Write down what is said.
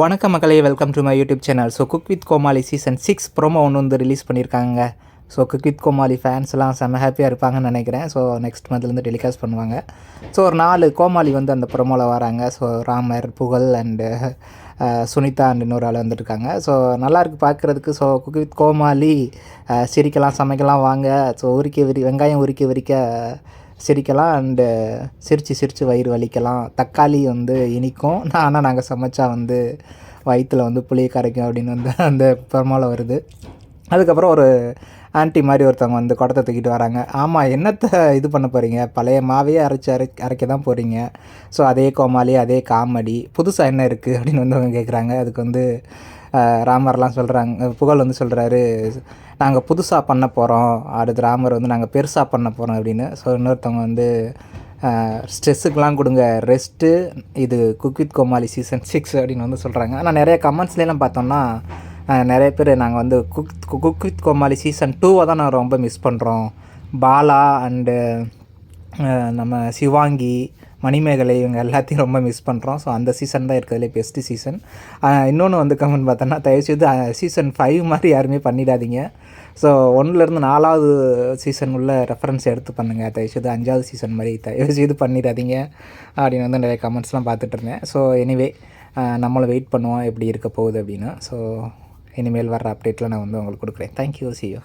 வணக்கம் மக்களே, welcome to my YouTube channel. So cook with Comali season 6 promo ஒன்று வந்து ரிலீஸ் பண்ணியிருக்காங்க. ஸோ குக் வித் கோமாளி ஃபேன்ஸ்லாம் செம்ம ஹாப்பியாக இருப்பாங்கன்னு நினைக்கிறேன். ஸோ நெக்ஸ்ட் மந்த்லேருந்து டெலிகாஸ்ட் பண்ணுவாங்க. ஸோ ஒரு 4 கோமாளி வந்து அந்த ப்ரோமோவில் வராங்க. ஸோ ராமர், புகழ் அண்டு சுனிதா அண்ட் இன்னொரு ஆள் வந்துட்டுருக்காங்க. ஸோ நல்லாயிருக்கு பார்க்குறதுக்கு. ஸோ குக் வித் கோமாளி சிரிக்கலாம், சமைக்கலாம் வாங்க. ஸோ வெங்காயம் உரிக்க சிரிக்கலாம் அண்டு சிரித்து வயிறு வலிக்கலாம். தக்காளி வந்து இனிக்கும், ஆனால் நாங்கள் சமைச்சா வந்து வயிற்றில் வந்து புளியை கரைக்கும் அப்படின்னு வந்து அந்த ப்ரோமோவில் வருது. அதுக்கப்புறம் ஒரு ஆன்ட்டி மாதிரி ஒருத்தவங்க வந்து குடத்தை தூக்கிட்டு வராங்க. ஆமாம், என்னத்தை இது பண்ண போகிறீங்க? பழைய மாவையே அரைக்க தான் போகிறீங்க. ஸோ அதே கோமாளி, அதே காமெடி, புதுசாக என்ன இருக்குது அப்படின்னு வந்து அவங்க கேட்குறாங்க. அதுக்கு வந்து ராமர்லாம் சொல்கிறாங்க, புகழ் வந்து சொல்கிறாரு, நாங்கள் புதுசாக பண்ண போகிறோம். அடுத்து ராமர் வந்து நாங்கள் பெருசாக பண்ண போகிறோம் அப்படின்னு. ஸோ இன்னொருத்தவங்க வந்து ஸ்ட்ரெஸ்ஸுக்கெலாம் கொடுங்க ரெஸ்ட்டு, இது குக் வித் கோமாளி சீசன் 6 அப்படின்னு வந்து சொல்கிறாங்க. ஆனால் நிறைய கமெண்ட்ஸ்லாம் பார்த்தோம்னா நிறைய பேர் நாங்கள் வந்து குக் வித் கோமாளி சீசன் 2 தான் நான் ரொம்ப மிஸ் பண்ணுறோம். பாலா அண்டு நம்ம சிவாங்கி, மணிமேகலை இவங்க எல்லாத்தையும் ரொம்ப மிஸ் பண்ணுறோம். ஸோ அந்த சீசன் தான் இருக்கிறதுலே பெஸ்ட்டு சீசன். இன்னொன்று வந்து கமெண்ட் பார்த்தோன்னா, தயவுசெய்து சீசன் 5 மாதிரி யாருமே பண்ணிடாதீங்க. ஸோ 1லேருந்து 4வது சீசன் உள்ள ரெஃபரன்ஸ் எடுத்து பண்ணுங்கள். தயவுசெய்து 5வது சீசன் மாதிரி தயவுசெய்து பண்ணிடாதீங்க அப்படின்னு வந்து நிறைய கமெண்ட்ஸ்லாம் பார்த்துட்டு இருந்தேன். ஸோ எனிவே நம்மளும் வெயிட் பண்ணுவோம் எப்படி இருக்க போகுது அப்படின்னு. ஸோ இனிமேல் வர்ற அப்டேட்டில் நான் வந்து உங்களுக்கு கொடுக்குறேன். Thank you, see you.